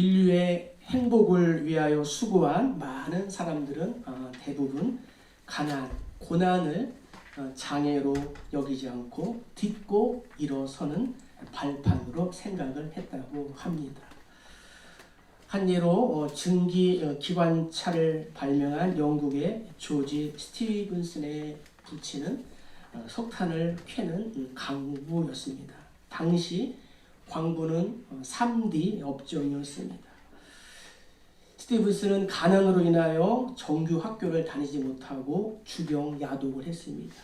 인류의 행복을 위하여 수고한 많은 사람들은 대부분 가난, 고난을 장애로 여기지 않고 딛고 일어서는 발판으로 생각을 했다고 합니다. 한 예로 증기 기관차를 발명한 영국의 조지 스티븐슨의 부친은 석탄을 캐는 강부였습니다. 당시 광부는 3D 업종이었습니다. 스티븐슨은 가난으로 인하여 정규 학교를 다니지 못하고 주병 야독을 했습니다.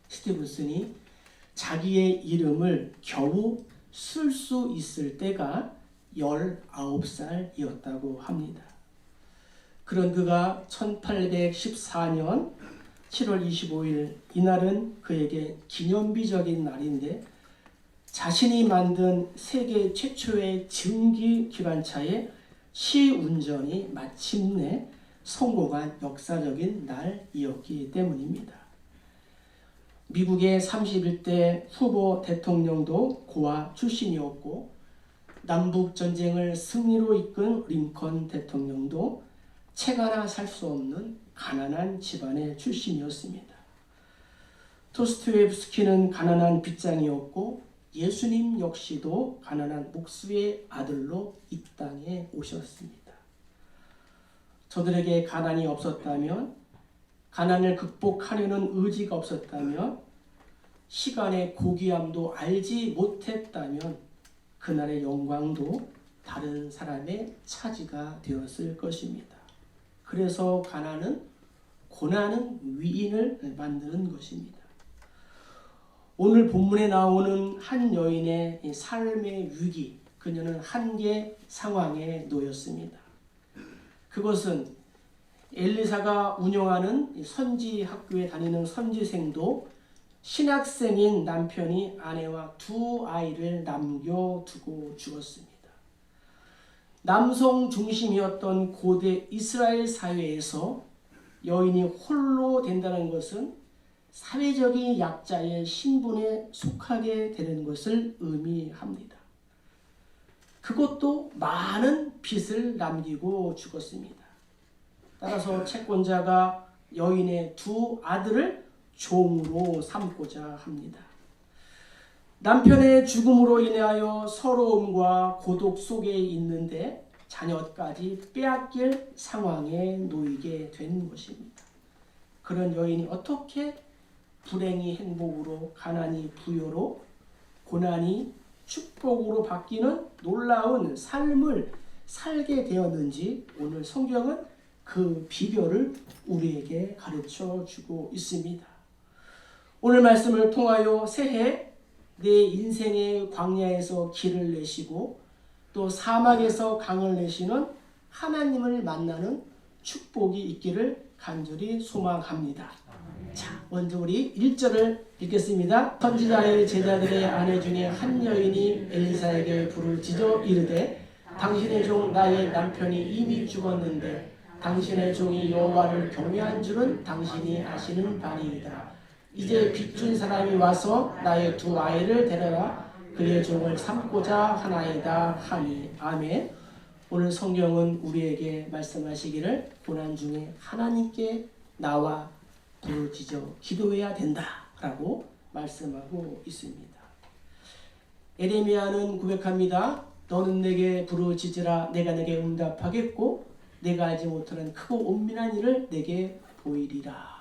스티븐슨이 자기의 이름을 겨우 쓸 수 있을 때가 19살이었다고 합니다. 그런 그가 1814년 7월 25일 이날은 그에게 기념비적인 날인데 자신이 만든 세계 최초의 증기 기관차의 시운전이 마침내 성공한 역사적인 날이었기 때문입니다. 미국의 31대 후보 대통령도 고아 출신이었고 남북전쟁을 승리로 이끈 링컨 대통령도 책 하나 살 수 없는 가난한 집안의 출신이었습니다. 토스토옙스키는 가난한 빗장이었고 예수님 역시도 가난한 목수의 아들로 이 땅에 오셨습니다. 저들에게 가난이 없었다면, 가난을 극복하려는 의지가 없었다면, 시간의 고귀함도 알지 못했다면 그날의 영광도 다른 사람의 차지가 되었을 것입니다. 그래서 가난은 고난은 위인을 만드는 것입니다. 오늘 본문에 나오는 한 여인의 삶의 위기, 그녀는 한계 상황에 놓였습니다. 그것은 엘리사가 운영하는 선지 학교에 다니는 선지생도 신학생인 남편이 아내와 두 아이를 남겨두고 죽었습니다. 남성 중심이었던 고대 이스라엘 사회에서 여인이 홀로 된다는 것은 사회적인 약자의 신분에 속하게 되는 것을 의미합니다. 그것도 많은 빚을 남기고 죽었습니다. 따라서 채권자가 여인의 두 아들을 종으로 삼고자 합니다. 남편의 죽음으로 인하여 서러움과 고독 속에 있는데 자녀까지 빼앗길 상황에 놓이게 된 것입니다. 그런 여인이 어떻게 불행이 행복으로, 가난이 부여로, 고난이 축복으로 바뀌는 놀라운 삶을 살게 되었는지 오늘 성경은 그 비결을 우리에게 가르쳐 주고 있습니다. 오늘 말씀을 통하여 새해 내 인생의 광야에서 길을 내시고 또 사막에서 강을 내시는 하나님을 만나는 축복이 있기를 간절히 소망합니다. 자, 먼저 우리 1절을 읽겠습니다. 선지자의 제자들의 아내 중에 한 여인이 엘리사에게 부르짖어 이르되 당신의 종 나의 남편이 이미 죽었는데 당신의 종이 여호와를 경외한 줄은 당신이 아시는 바니이다. 이제 빚준 사람이 와서 나의 두 아이를 데려라 그의 종을 삼고자 하나이다 하니. 아멘. 오늘 성경은 우리에게 말씀하시기를 고난 중에 하나님께 나와 부르짖어 기도해야 된다라고 말씀하고 있습니다. 에레미야는 고백합니다. 너는 내게 부르짖으라 내가 내게 응답하겠고 내가 알지 못하는 크고 은밀한 일을 내게 보이리라.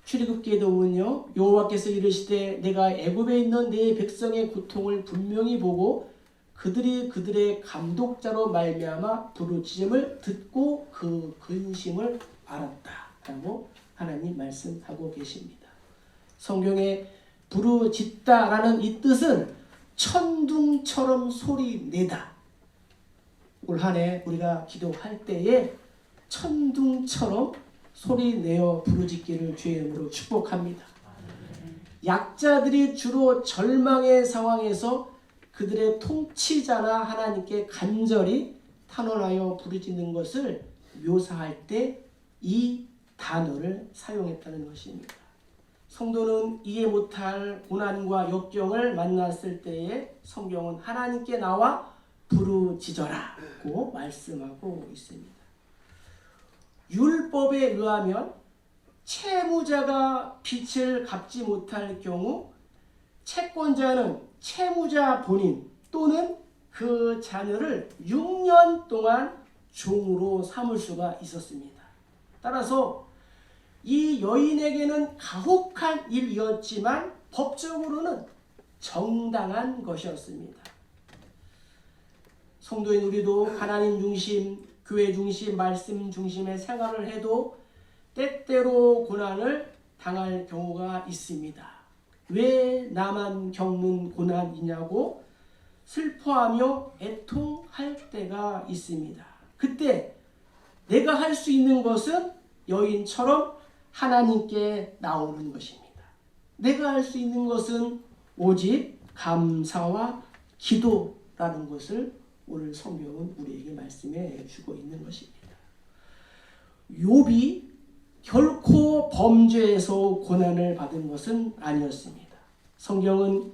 출애굽기에도는요 여호와께서 이르시되 내가 애굽에 있는 내 백성의 고통을 분명히 보고 그들이 그들의 감독자로 말미암아 부르짖음을 듣고 그 근심을 알았다라고 하나님 말씀하고 계십니다. 성경에 부르짖다라는 이 뜻은 천둥처럼 소리내다. 올 한 해 우리가 기도할 때에 천둥처럼 소리내어 부르짖기를 주의 이름으로 축복합니다. 약자들이 주로 절망의 상황에서 그들의 통치자나 하나님께 간절히 탄원하여 부르짖는 것을 묘사할 때 이 단어를 사용했다는 것입니다. 성도는 이해 못할 고난과 역경을 만났을 때에 성경은 하나님께 나와 부르짖어라고 말씀하고 있습니다. 율법에 의하면 채무자가 빚을 갚지 못할 경우 채권자는 채무자 본인 또는 그 자녀를 6년 동안 종으로 삼을 수가 있었습니다. 따라서 이 여인에게는 가혹한 일이었지만 법적으로는 정당한 것이었습니다. 성도인 우리도 하나님 중심, 교회 중심, 말씀 중심의 생활을 해도 때때로 고난을 당할 경우가 있습니다. 왜 나만 겪는 고난이냐고 슬퍼하며 애통할 때가 있습니다. 그때 내가 할 수 있는 것은 여인처럼 하나님께 나오는 것입니다. 내가 할 수 있는 것은 오직 감사와 기도라는 것을 오늘 성경은 우리에게 말씀해 주고 있는 것입니다. 욥이 결코 범죄에서 고난을 받은 것은 아니었습니다. 성경은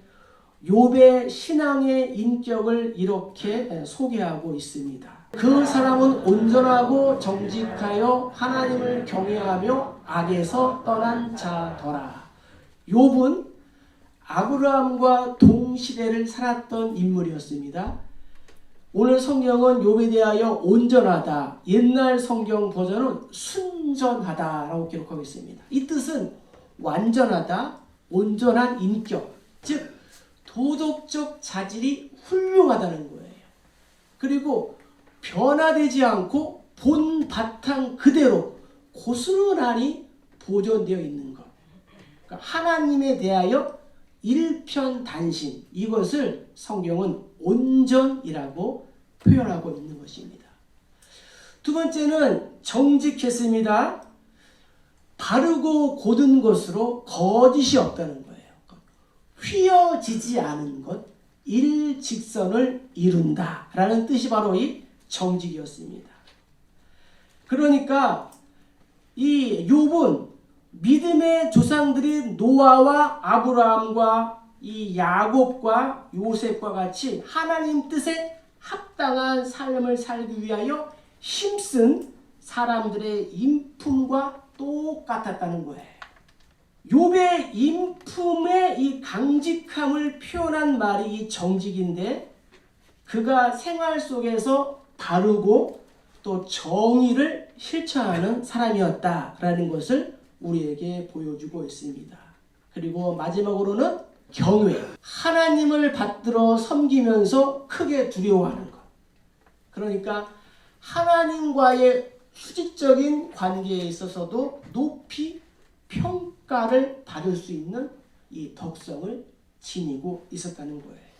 욥의 신앙의 인격을 이렇게 소개하고 있습니다. 그 사람은 온전하고 정직하여 하나님을 경외하며 악에서 떠난 자더라. 욥은 아브라함과 동시대를 살았던 인물이었습니다. 오늘 성경은 욥에 대하여 온전하다, 옛날 성경 버전은 순전하다라고 기록하고 있습니다. 이 뜻은 완전하다, 온전한 인격, 즉 도덕적 자질이 훌륭하다는 거예요. 그리고 변화되지 않고 본 바탕 그대로 고스란히 보존되어 있는 것. 그러니까 하나님에 대하여 일편단심, 이것을 성경은 온전이라고 표현하고 있는 것입니다. 두 번째는 정직했습니다. 바르고 곧은 것으로 거짓이 없다는 거예요. 휘어지지 않은 것, 일직선을 이룬다라는 뜻이 바로 이 정직이었습니다. 그러니까 이 욥은 믿음의 조상들인 노아와 아브라함과 이 야곱과 요셉과 같이 하나님 뜻에 합당한 삶을 살기 위하여 힘쓴 사람들의 인품과 똑같았다는 거예요. 욥의 인품의 이 강직함을 표현한 말이 이 정직인데, 그가 생활 속에서 바르고 또 정의를 실천하는 사람이었다라는 것을 우리에게 보여주고 있습니다. 그리고 마지막으로는 경외, 하나님을 받들어 섬기면서 크게 두려워하는 것. 그러니까 하나님과의 수직적인 관계에 있어서도 높이 평가를 받을 수 있는 이 덕성을 지니고 있었다는 거예요.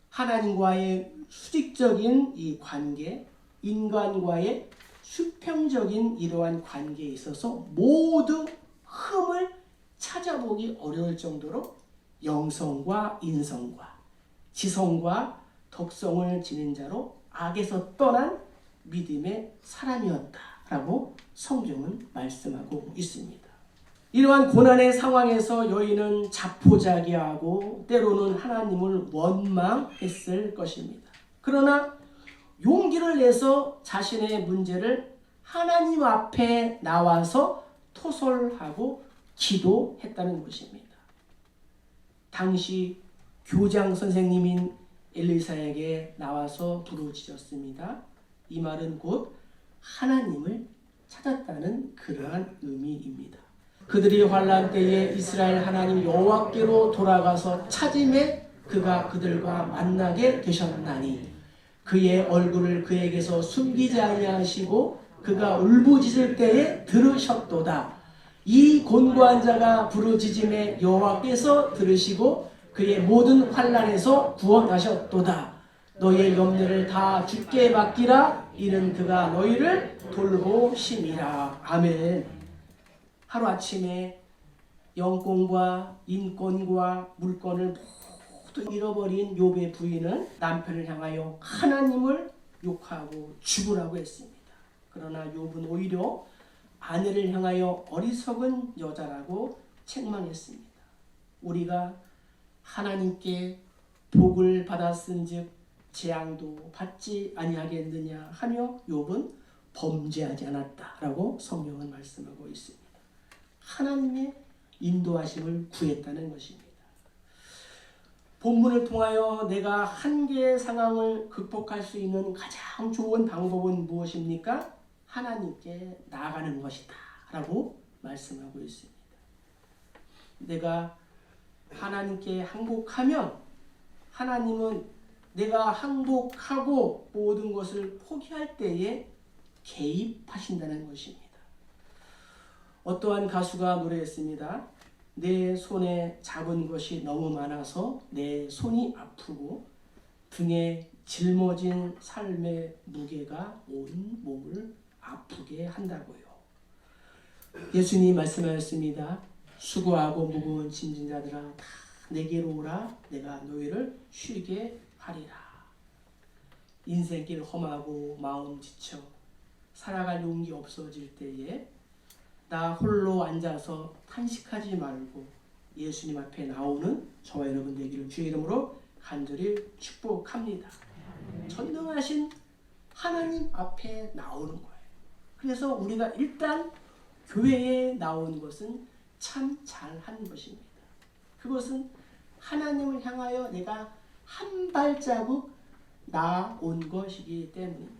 하나님과의 수직적인 이 관계, 인간과의 수평적인 이러한 관계에 있어서 모두 흠을 찾아보기 어려울 정도로 영성과 인성과 지성과 덕성을 지닌 자로 악에서 떠난 믿음의 사람이었다라고 성경은 말씀하고 있습니다. 이러한 고난의 상황에서 여인은 자포자기하고 때로는 하나님을 원망했을 것입니다. 그러나 용기를 내서 자신의 문제를 하나님 앞에 나와서 토설하고 기도했다는 것입니다. 당시 교장 선생님인 엘리사에게 나와서 부르짖었습니다. 이 말은 곧 하나님을 찾았다는 그러한 의미입니다. 그들이 환난 때에 이스라엘 하나님 여호와께로 돌아가서 찾음에 그가 그들과 만나게 되셨나니 그의 얼굴을 그에게서 숨기지 아니하시고 그가 울부짖을 때에 들으셨도다. 이 곤고한 자가 부르짖음에 여호와께서 들으시고 그의 모든 환난에서 구원하셨도다. 너의 염려를 다 주께 맡기라. 이는 그가 너희를 돌보심이라. 아멘. 하루아침에 영권과 인권과 물권을 모두 잃어버린 욥의 부인은 남편을 향하여 하나님을 욕하고 죽으라고 했습니다. 그러나 욥은 오히려 아내를 향하여 어리석은 여자라고 책망했습니다. 우리가 하나님께 복을 받았은즉 재앙도 받지 아니하겠느냐 하며 욥은 범죄하지 않았다라고 성경은 말씀하고 있습니다. 하나님의 인도하심을 구했다는 것입니다. 본문을 통하여 내가 한계의 상황을 극복할 수 있는 가장 좋은 방법은 무엇입니까? 하나님께 나아가는 것이다 라고 말씀하고 있습니다. 내가 하나님께 항복하면 하나님은 내가 항복하고 모든 것을 포기할 때에 개입하신다는 것입니다. 어떠한 가수가 노래했습니다. 내 손에 잡은 것이 너무 많아서 내 손이 아프고 등에 짊어진 삶의 무게가 온 몸을 아프게 한다고요. 예수님이 말씀하셨습니다. 수고하고 무거운 짐진 자들아 다 내게로 오라 내가 너희를 쉬게 하리라. 인생길 험하고 마음 지쳐 살아갈 용기 없어질 때에 나 홀로 앉아서 탄식하지 말고 예수님 앞에 나오는 저와 여러분 되기를 주의 이름으로 간절히 축복합니다. 전능하신 하나님 앞에 나오는 거예요. 그래서 우리가 일단 교회에 나오는 것은 참 잘한 것입니다. 그것은 하나님을 향하여 내가 한 발자국 나온 것이기 때문입니다.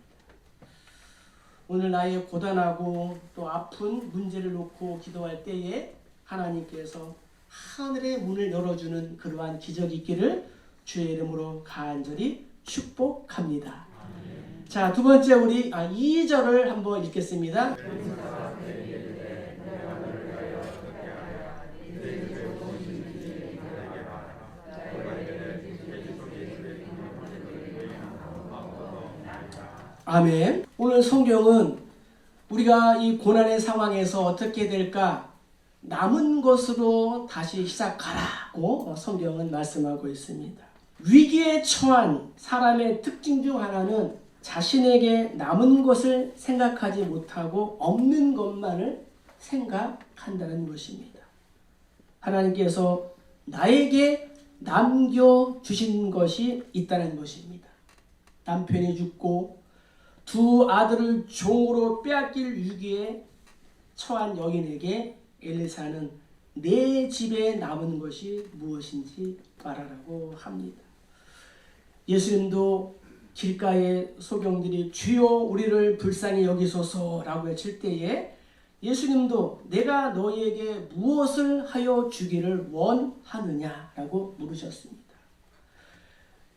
오늘 나의 고단하고 또 아픈 문제를 놓고 기도할 때에 하나님께서 하늘의 문을 열어주는 그러한 기적이 있기를 주의 이름으로 간절히 축복합니다. 자, 두 번째 우리 2절을 한번 읽겠습니다. 아멘. 오늘 성경은 우리가 이 고난의 상황에서 어떻게 될까? 남은 것으로 다시 시작하라고 성경은 말씀하고 있습니다. 위기에 처한 사람의 특징 중 하나는 자신에게 남은 것을 생각하지 못하고 없는 것만을 생각한다는 것입니다. 하나님께서 나에게 남겨주신 것이 있다는 것입니다. 남편이 죽고 두 아들을 종으로 빼앗길 위기에 처한 여인에게 엘리사는 내 집에 남은 것이 무엇인지 말하라고 합니다. 예수님도 길가의 소경들이 주여 우리를 불쌍히 여기소서라고 외칠 때에 예수님도 내가 너희에게 무엇을 하여 주기를 원하느냐라고 물으셨습니다.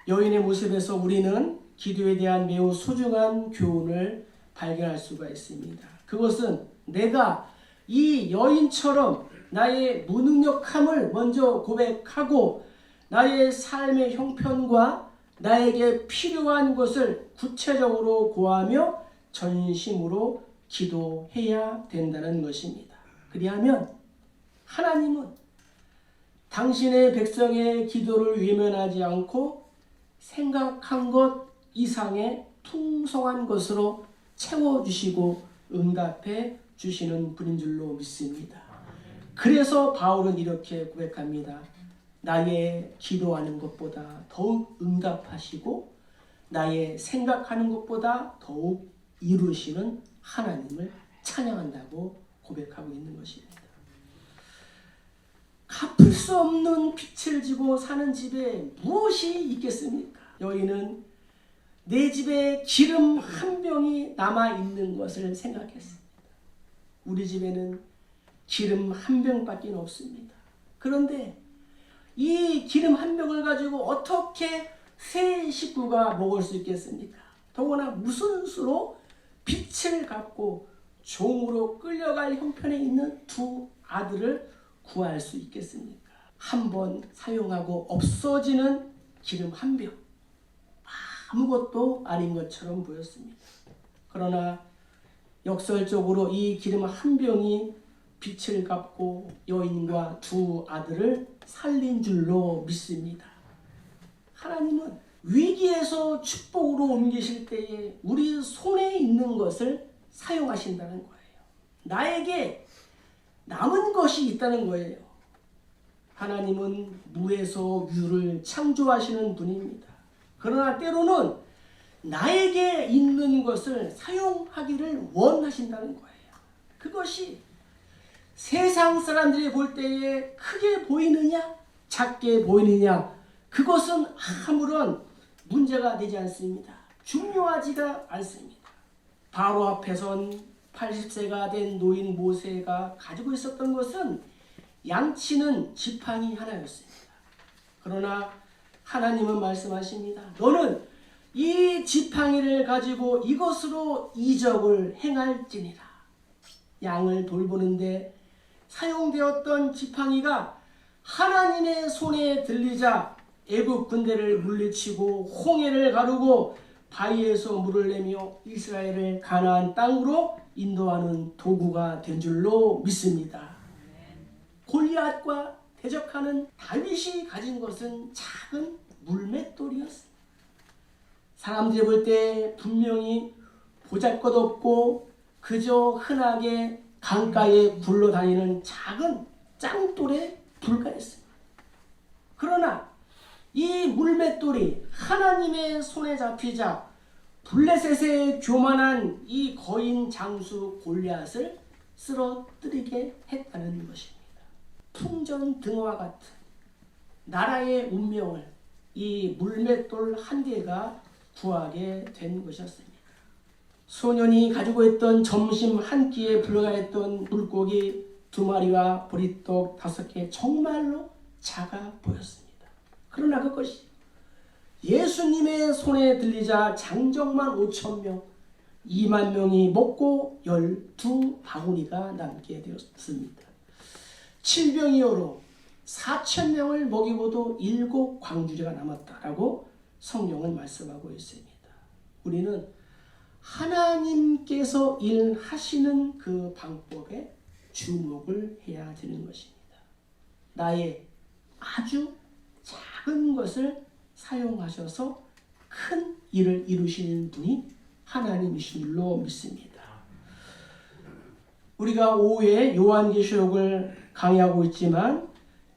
여인의 모습에서 우리는 기도에 대한 매우 소중한 교훈을 발견할 수가 있습니다. 그것은 내가 이 여인처럼 나의 무능력함을 먼저 고백하고 나의 삶의 형편과 나에게 필요한 것을 구체적으로 고하며 전심으로 기도해야 된다는 것입니다. 그리하면 하나님은 당신의 백성의 기도를 외면하지 않고 생각한 것 이상의 풍성한 것으로 채워주시고 응답해 주시는 분인 줄로 믿습니다. 그래서 바울은 이렇게 고백합니다. 나의 기도하는 것보다 더욱 응답하시고 나의 생각하는 것보다 더욱 이루시는 하나님을 찬양한다고 고백하고 있는 것입니다. 갚을 수 없는 빚을 지고 사는 집에 무엇이 있겠습니까? 여인은 내 집에 기름 한 병이 남아있는 것을 생각했습니다. 우리 집에는 기름 한 병밖에 없습니다. 그런데 이 기름 한 병을 가지고 어떻게 세 식구가 먹을 수 있겠습니까? 더구나 무슨 수로 빚을 갚고 종으로 끌려갈 형편에 있는 두 아들을 구할 수 있겠습니까? 한 번 사용하고 없어지는 기름 한 병. 아무것도 아닌 것처럼 보였습니다. 그러나 역설적으로 이 기름 한 병이 빚을 갚고 여인과 두 아들을 살린 줄로 믿습니다. 하나님은 위기에서 축복으로 옮기실 때에 우리 손에 있는 것을 사용하신다는 거예요. 나에게 남은 것이 있다는 거예요. 하나님은 무에서 유를 창조하시는 분입니다. 그러나 때로는 나에게 있는 것을 사용하기를 원하신다는 거예요. 그것이 세상 사람들이 볼 때에 크게 보이느냐 작게 보이느냐 그것은 아무런 문제가 되지 않습니다. 중요하지가 않습니다. 바로 앞에선 80세가 된 노인 모세가 가지고 있었던 것은 양치는 지팡이 하나였습니다. 그러나 하나님은 말씀하십니다. 너는 이 지팡이를 가지고 이것으로 이적을 행할지니라. 양을 돌보는데 사용되었던 지팡이가 하나님의 손에 들리자 애굽 군대를 물리치고 홍해를 가르고 바위에서 물을 내며 이스라엘을 가나안 땅으로 인도하는 도구가 된 줄로 믿습니다. 골리앗과 대적하는 다윗이 가진 것은 작은 물맷돌이었습니다. 사람들이 볼 때 분명히 보잘것없고 그저 흔하게 강가에 굴러다니는 작은 짱돌에 불과했습니다. 그러나 이 물맷돌이 하나님의 손에 잡히자 블레셋의 교만한 이 거인 장수 골리앗을 쓰러뜨리게 했다는 것입니다. 풍전등화와 같은 나라의 운명을 이 물맷돌 한 개가 구하게 된 것이었습니다. 소년이 가지고 있던 점심 한 끼에 불과했던 물고기 2마리와 보리떡 5개 정말로 작아 보였습니다. 그러나 그것이 예수님의 손에 들리자 장정만 5,000명, 2만 명이 먹고 12바구니가 남게 되었습니다. 질병이어로 4,000명을 먹이고도 7광주리가 남았다라고 성경은 말씀하고 있습니다. 우리는 하나님께서 일하시는 그 방법에 주목을 해야 되는 것입니다. 나의 아주 작은 것을 사용하셔서 큰 일을 이루시는 분이 하나님이신 줄로 믿습니다. 우리가 오후에 요한계시록을 강의하고 있지만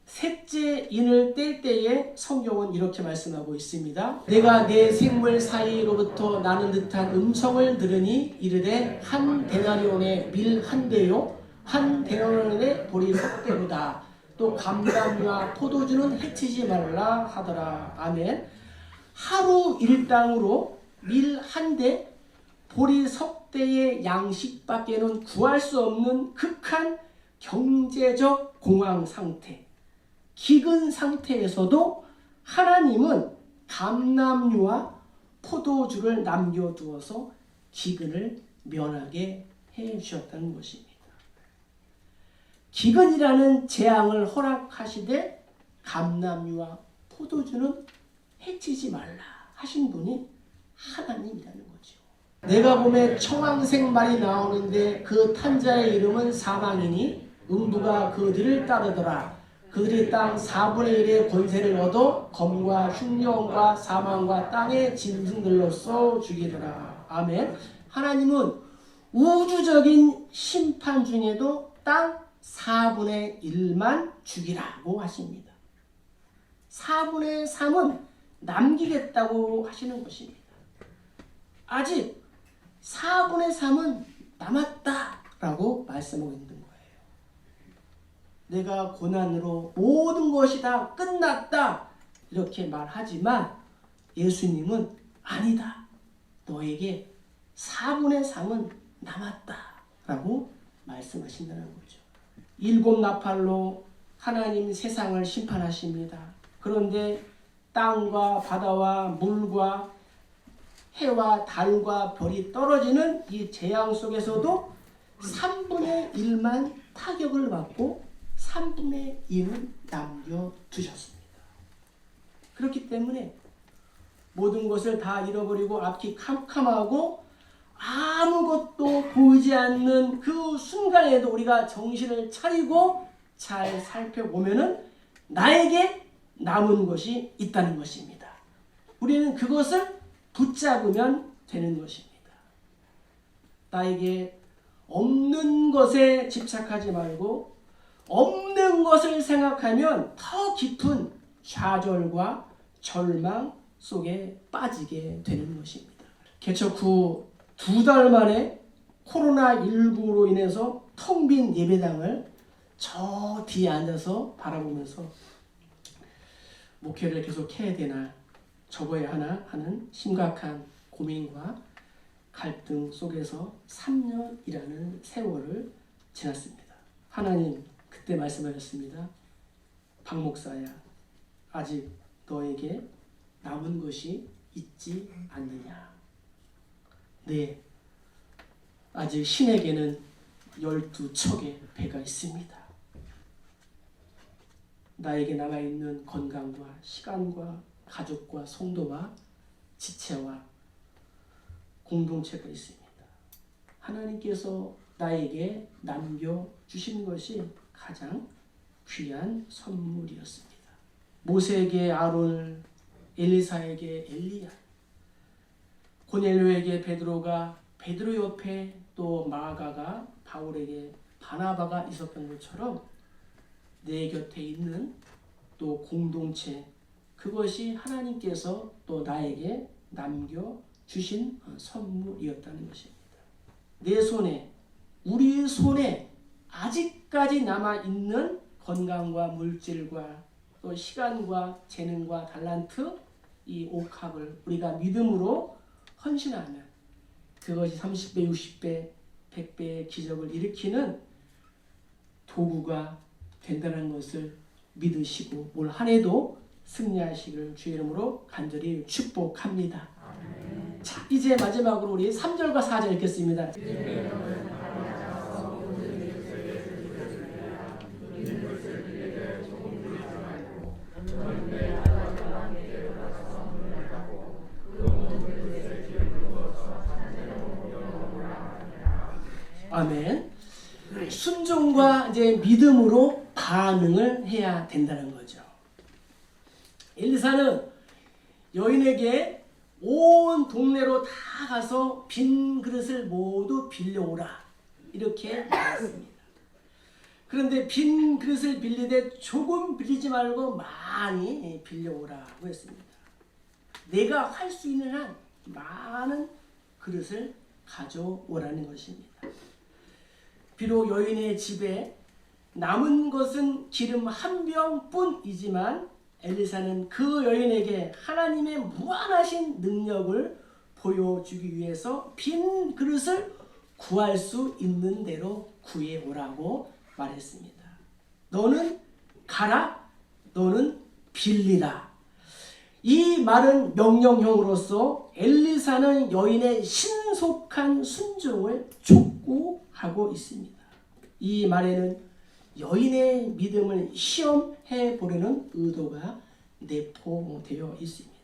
셋째 인을 뗄 때에 성경은 이렇게 말씀하고 있습니다. 내가 내 생물 사이로부터 나는 듯한 음성을 들으니 이르되 한 데나리온의 밀 한 대요 한 데나리온의 보리 석 대로다. 또 감람과 포도주는 해치지 말라 하더라. 아멘. 하루 일당으로 밀 한 대, 보리 석 대의 양식밖에는 구할 수 없는 극한 경제적 공황 상태, 기근 상태에서도 하나님은 감람류와 포도주를 남겨두어서 기근을 면하게 해 주셨다는 것입니다. 기근이라는 재앙을 허락하시되 감람류와 포도주는 해치지 말라 하신 분이 하나님이라는 거죠. 내가 봄에 청황색 말이 나오는데 그 탄자의 이름은 사망이니 음부가 그 뒤를 따르더라. 그들이 땅 4분의 1의 권세를 얻어 검과 흉년과 사망과 땅의 짐승들로서 죽이더라. 아멘. 하나님은 우주적인 심판 중에도 땅 4분의 1만 죽이라고 하십니다. 4분의 3은 남기겠다고 하시는 것입니다. 아직 4분의 3은 남았다라고 말씀하고 있는 거예요. 내가 고난으로 모든 것이 다 끝났다 이렇게 말하지만 예수님은 아니다. 너에게 4분의 3은 남았다라고 말씀하신다는 거죠. 7 나팔로 하나님 세상을 심판하십니다. 그런데 땅과 바다와 물과 해와 달과 별이 떨어지는 이 재앙 속에서도 3분의 1만 타격을 받고 3분의 2는 남겨두셨습니다. 그렇기 때문에 모든 것을 다 잃어버리고 앞이 캄캄하고 아무것도 보이지 않는 그 순간에도 우리가 정신을 차리고 잘 살펴보면은 나에게 남은 것이 있다는 것입니다. 우리는 그것을 붙잡으면 되는 것입니다. 나에게 없는 것에 집착하지 말고 없는 것을 생각하면 더 깊은 좌절과 절망 속에 빠지게 되는 것입니다. 개척 후 2달 만에 코로나19로 인해서 텅 빈 예배당을 저 뒤에 앉아서 바라보면서 목회를 계속 해야 되나 접어야 하나 하는 심각한 고민과 갈등 속에서 3년이라는 세월을 지났습니다. 하나님 그때 말씀하셨습니다. 박 목사야, 아직 너에게 남은 것이 있지 않느냐. 네, 아직 신에게는 12척의 배가 있습니다. 나에게 남아있는 건강과 시간과 가족과 성도와 지체와 공동체가 있습니다. 하나님께서 나에게 남겨주신 것이 가장 귀한 선물이었습니다. 모세에게 아론을, 엘리사에게 엘리야, 고넬료에게 베드로가, 베드로 옆에 또 마가가, 바울에게 바나바가 있었던 것처럼 내 곁에 있는 또 공동체, 그것이 하나님께서 또 나에게 남겨주신 선물이었다는 것입니다. 내 손에, 우리 손에 아직까지 남아있는 건강과 물질과 또 시간과 재능과 달란트, 이 옥합을 우리가 믿음으로 헌신하면 그것이 30배, 60배, 100배의 기적을 일으키는 도구가 된다는 것을 믿으시고 올 한 해도 승리하시기를 주의 이름으로 간절히 축복합니다. 자, 이제 마지막으로 우리 3절과 4절 읽겠습니다. 아멘. 순종과 이제 믿음으로 반응을 해야 된다는 거죠. 엘리사는 여인에게 온 동네로 다 가서 빈 그릇을 모두 빌려오라 이렇게 말했습니다. 그런데 빈 그릇을 빌리되 조금 빌리지 말고 많이 빌려오라고 했습니다. 내가 할 수 있는 한 많은 그릇을 가져오라는 것입니다. 비록 여인의 집에 남은 것은 기름 한 병뿐이지만 엘리사는 그 여인에게 하나님의 무한하신 능력을 보여주기 위해서 빈 그릇을 구할 수 있는 대로 구해오라고 말했습니다. 너는 가라, 너는 빌리라. 이 말은 명령형으로서 엘리사는 여인의 신속한 순종을 촉구하고 있습니다. 이 말에는 여인의 믿음을 시험해 보려는 의도가 내포되어 있습니다.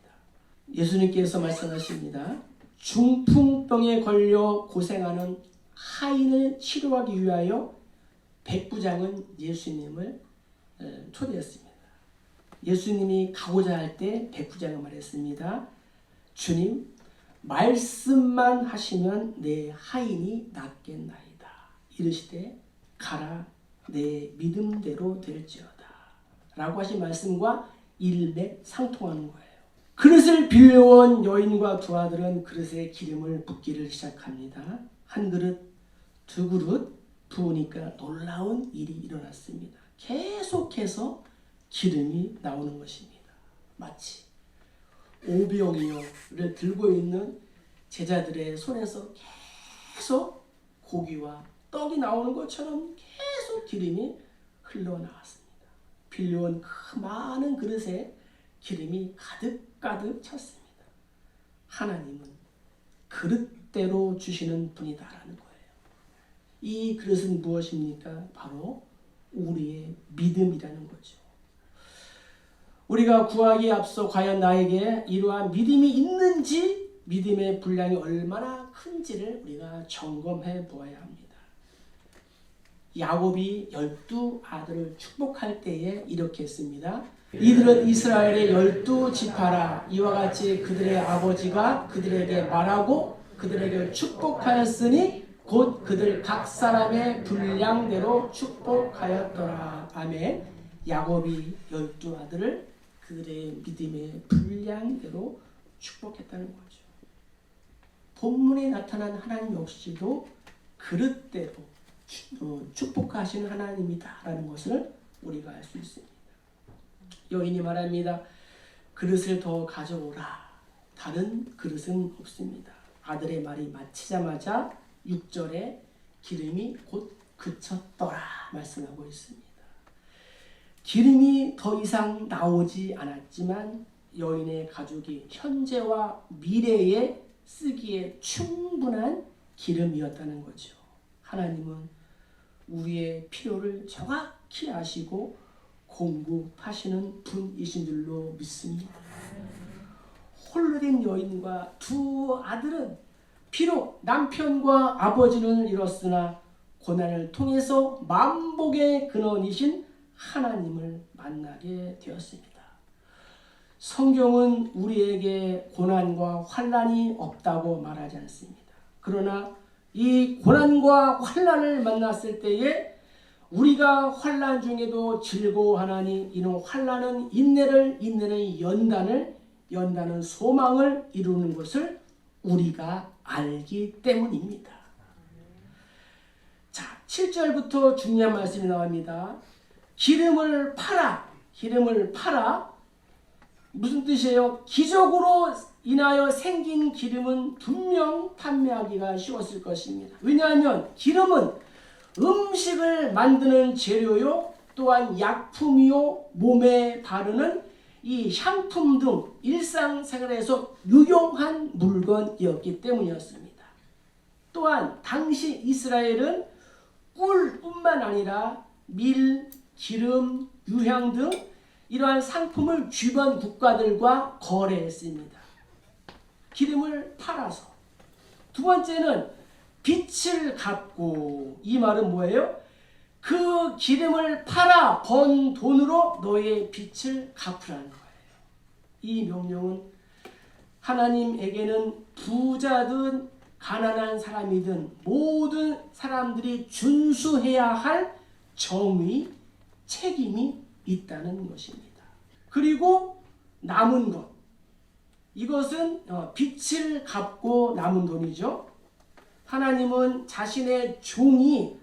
예수님께서 말씀하십니다. 중풍병에 걸려 고생하는 하인을 치료하기 위하여 백부장은 예수님을 초대했습니다. 예수님이 가고자 할 때 백부장은 말했습니다. 주님, 말씀만 하시면 내 하인이 낫겠나이다. 이르시되 가라, 내 믿음대로 될지어다 라고 하신 말씀과 일맥상통하는 거예요. 그릇을 빌려온 여인과 두 아들은 그릇에 기름을 붓기를 시작합니다. 한 그릇, 두 그릇 부으니까 놀라운 일이 일어났습니다. 계속해서 기름이 나오는 것입니다. 마치 오병이어를 들고 있는 제자들의 손에서 계속 고기와 떡이 나오는 것처럼 계속 기름이 흘러나왔습니다. 빌려온 그 많은 그릇에 기름이 가득가득 찼습니다. 하나님은 그릇대로 주시는 분이다라는 거예요. 이 그릇은 무엇입니까? 바로 우리의 믿음이라는 거죠. 우리가 구하기에 앞서 과연 나에게 이러한 믿음이 있는지, 믿음의 분량이 얼마나 큰지를 우리가 점검해 보아야 합니다. 야곱이 12아들을 축복할 때에 이렇게 했습니다. 이들은 이스라엘의 12지파라. 이와 같이 그들의 아버지가 그들에게 말하고 그들에게 축복하였으니 곧 그들 각 사람의 분량대로 축복하였더라. 아멘. 야곱이 12아들을 그들의 믿음의 분량대로 축복했다는 거죠. 본문에 나타난 하나님 역시도 그릇대로 축복하시는 하나님이다라는 것을 우리가 알 수 있습니다. 여인이 말합니다. 그릇을 더 가져오라. 다른 그릇은 없습니다. 아들의 말이 마치자마자 6절에 기름이 곧 그쳤더라 말씀하고 있습니다. 기름이 더 이상 나오지 않았지만 여인의 가족이 현재와 미래에 쓰기에 충분한 기름이었다는 거죠. 하나님은 우리의 필요를 정확히 아시고 공급하시는 분이신 줄로 믿습니다. 홀로 된 여인과 두 아들은 비록 남편과 아버지는 잃었으나 고난을 통해서 만복의 근원이신 하나님을 만나게 되었습니다. 성경은 우리에게 고난과 환난이 없다고 말하지 않습니다. 그러나 이 고난과 환난을 만났을 때에 우리가 환난 중에도 즐거워하나니 이는 환난은 인내를, 인내는 연단은 소망을 이루는 것을 우리가 알기 때문입니다. 자, 7절부터 중요한 말씀이 나옵니다. 기름을 팔아. 무슨 뜻이에요? 기적으로 인하여 생긴 기름은 분명 판매하기가 쉬웠을 것입니다. 왜냐하면 기름은 음식을 만드는 재료요, 또한 약품이요, 몸에 바르는 이 향품 등 일상생활에서 유용한 물건이었기 때문이었습니다. 또한 당시 이스라엘은 꿀뿐만 아니라 밀, 기름, 유향 등 이러한 상품을 주변 국가들과 거래했습니다. 기름을 팔아서. 두 번째는 빚을 갚고. 이 말은 뭐예요? 그 기름을 팔아 번 돈으로 너의 빚을 갚으라는 거예요. 이 명령은 하나님에게는 부자든 가난한 사람이든 모든 사람들이 준수해야 할 정의, 책임이 있다는 것입니다. 그리고 남은 것, 이것은 빚을 갚고 남은 돈이죠. 하나님은 자신의 종이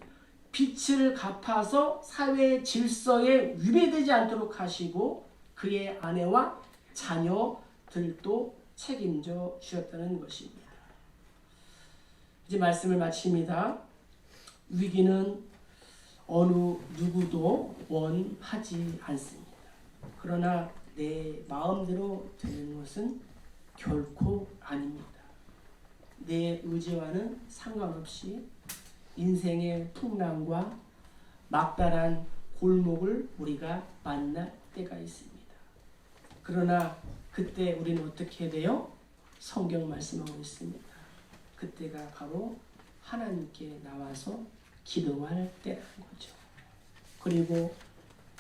빚을 갚아서 사회 질서에 위배되지 않도록 하시고 그의 아내와 자녀들도 책임져 주셨다는 것입니다. 이제 말씀을 마칩니다. 위기는 어느 누구도 원하지 않습니다. 그러나 내 마음대로 되는 것은 결코 아닙니다. 내 의지와는 상관없이 인생의 풍랑과 막다른 골목을 우리가 만날 때가 있습니다. 그러나 그때 우리는 어떻게 돼요? 성경 말씀하고 있습니다. 그때가 바로 하나님께 나와서 기도할 때라는 거죠. 그리고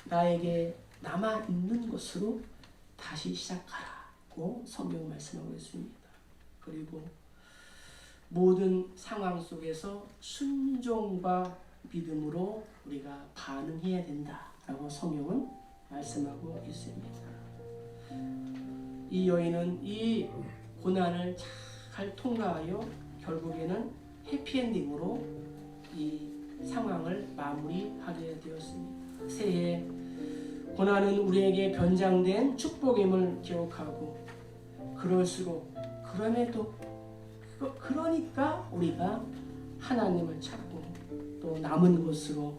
나에게 남아있는 것으로 다시 시작하라고 성경 말씀하고 있습니다. 그리고 모든 상황 속에서 순종과 믿음으로 우리가 반응해야 된다라고 성경은 말씀하고 있습니다. 이 여인은 이 고난을 잘 통과하여 결국에는 해피엔딩으로 이 상황을 마무리하게 되었습니다. 새해 고난은 우리에게 변장된 축복임을 기억하고 그럴수록 그럼에도 그러니까 우리가 하나님을 찾고 또 남은 것으로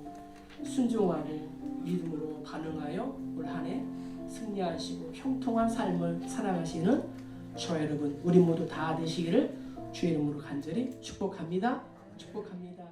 순종하를 믿음으로 반응하여 올 한 해 승리하시고 형통한 삶을 살아가시는 저와 여러분 우리 모두 다 되시기를 주의 이름으로 간절히 축복합니다. 축복합니다.